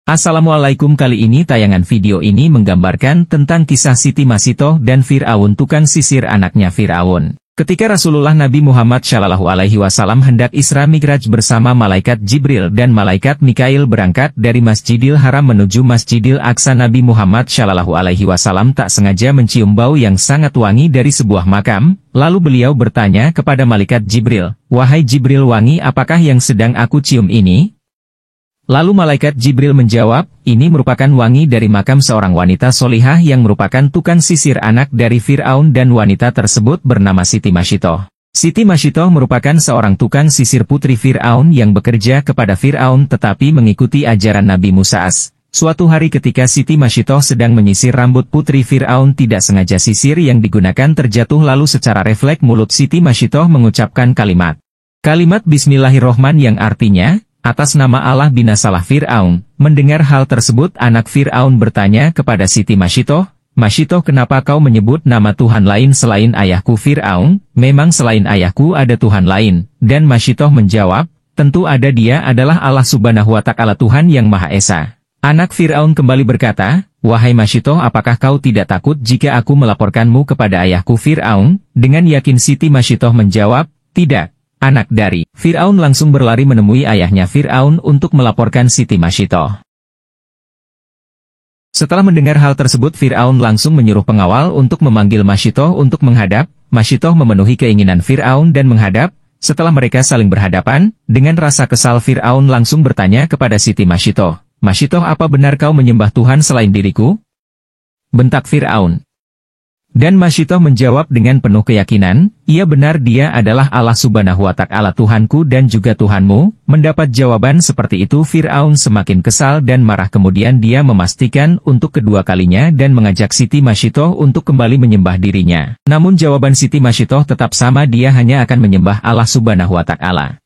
Assalamualaikum, kali ini tayangan video ini menggambarkan tentang kisah Siti Masitoh dan Fir'aun, tukang sisir anaknya Fir'aun. Ketika Rasulullah Nabi Muhammad SAW hendak Isra Mi'raj bersama malaikat Jibril dan malaikat Mikail berangkat dari Masjidil Haram menuju Masjidil Aqsa, Nabi Muhammad SAW tak sengaja mencium bau yang sangat wangi dari sebuah makam, lalu beliau bertanya kepada malaikat Jibril, "Wahai Jibril, wangi apakah yang sedang aku cium ini?" Lalu malaikat Jibril menjawab, "Ini merupakan wangi dari makam seorang wanita solihah yang merupakan tukang sisir anak dari Fir'aun, dan wanita tersebut bernama Siti Masitoh." Siti Masitoh merupakan seorang tukang sisir putri Fir'aun yang bekerja kepada Fir'aun tetapi mengikuti ajaran Nabi Musa AS. Suatu hari ketika Siti Masitoh sedang menyisir rambut putri Fir'aun, tidak sengaja sisir yang digunakan terjatuh, lalu secara refleks mulut Siti Masitoh mengucapkan kalimat Bismillahirrohmanirrohim yang artinya, "Atas nama Allah binasalah Fir'aun." Mendengar hal tersebut, anak Fir'aun bertanya kepada Siti Masitoh, "Masitoh, kenapa kau menyebut nama Tuhan lain selain ayahku Fir'aun? Memang selain ayahku ada Tuhan lain?" Dan Masitoh menjawab, "Tentu ada, dia adalah Allah Subhanahu wa Ta'ala, Tuhan yang Maha Esa." Anak Fir'aun kembali berkata, "Wahai Masitoh, apakah kau tidak takut jika aku melaporkanmu kepada ayahku Fir'aun?" Dengan yakin Siti Masitoh menjawab, "Tidak." Anak dari Fir'aun langsung berlari menemui ayahnya Fir'aun untuk melaporkan Siti Masitoh. Setelah mendengar hal tersebut, Fir'aun langsung menyuruh pengawal untuk memanggil Masitoh untuk menghadap. Masitoh memenuhi keinginan Fir'aun dan menghadap. Setelah mereka saling berhadapan, dengan rasa kesal Fir'aun langsung bertanya kepada Siti Masitoh, "Masitoh, apa benar kau menyembah Tuhan selain diriku?" bentak Fir'aun. Dan Masitoh menjawab dengan penuh keyakinan, "Iya benar, dia adalah Allah Subhanahu wa Ta'ala, Tuhanku dan juga Tuhanmu." Mendapat jawaban seperti itu, Fir'aun semakin kesal dan marah, kemudian dia memastikan untuk kedua kalinya dan mengajak Siti Masitoh untuk kembali menyembah dirinya. Namun jawaban Siti Masitoh tetap sama, dia hanya akan menyembah Allah Subhanahu wa Ta'ala.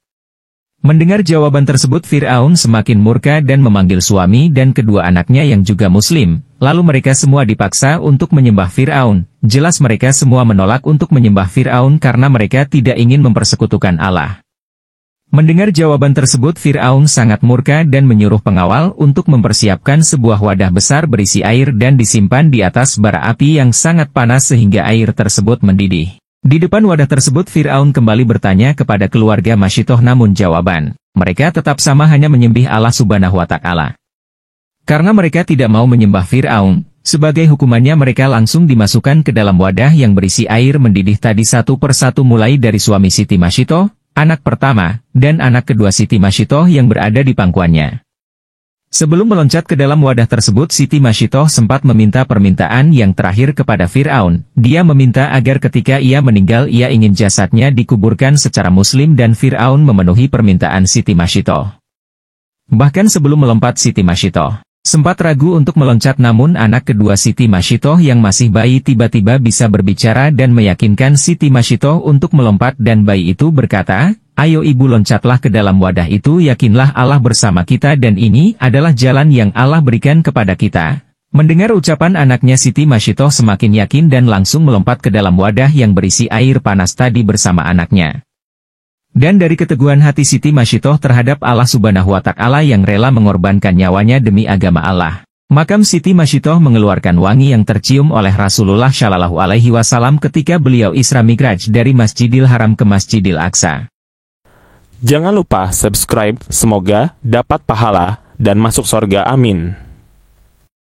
Mendengar jawaban tersebut, Fir'aun semakin murka dan memanggil suami dan kedua anaknya yang juga muslim. Lalu mereka semua dipaksa untuk menyembah Fir'aun. Jelas mereka semua menolak untuk menyembah Fir'aun karena mereka tidak ingin mempersekutukan Allah. Mendengar jawaban tersebut, Fir'aun sangat murka dan menyuruh pengawal untuk mempersiapkan sebuah wadah besar berisi air dan disimpan di atas bara api yang sangat panas sehingga air tersebut mendidih. Di depan wadah tersebut, Fir'aun kembali bertanya kepada keluarga Masitoh, namun jawaban mereka tetap sama, hanya menyembah Allah Subhanahu wa Ta'ala. Karena mereka tidak mau menyembah Fir'aun, sebagai hukumannya mereka langsung dimasukkan ke dalam wadah yang berisi air mendidih tadi satu persatu, mulai dari suami Siti Masitoh, anak pertama, dan anak kedua Siti Masitoh yang berada di pangkuannya. Sebelum meloncat ke dalam wadah tersebut, Siti Masitoh sempat meminta permintaan yang terakhir kepada Fir'aun. Dia meminta agar ketika ia meninggal, ia ingin jasadnya dikuburkan secara muslim, dan Fir'aun memenuhi permintaan Siti Masitoh. Bahkan sebelum melompat, Siti Masitoh sempat ragu untuk meloncat, namun anak kedua Siti Masitoh yang masih bayi tiba-tiba bisa berbicara dan meyakinkan Siti Masitoh untuk melompat, dan bayi itu berkata, "Ayo ibu, loncatlah ke dalam wadah itu, yakinlah Allah bersama kita dan ini adalah jalan yang Allah berikan kepada kita." Mendengar ucapan anaknya, Siti Masitoh semakin yakin dan langsung melompat ke dalam wadah yang berisi air panas tadi bersama anaknya. Dan dari keteguhan hati Siti Masitoh terhadap Allah Subhanahu wa Ta'ala yang rela mengorbankan nyawanya demi agama Allah, makam Siti Masitoh mengeluarkan wangi yang tercium oleh Rasulullah SAW ketika beliau Isra Mi'raj dari Masjidil Haram ke Masjidil Aqsa. Jangan lupa subscribe, semoga dapat pahala dan masuk surga, amin.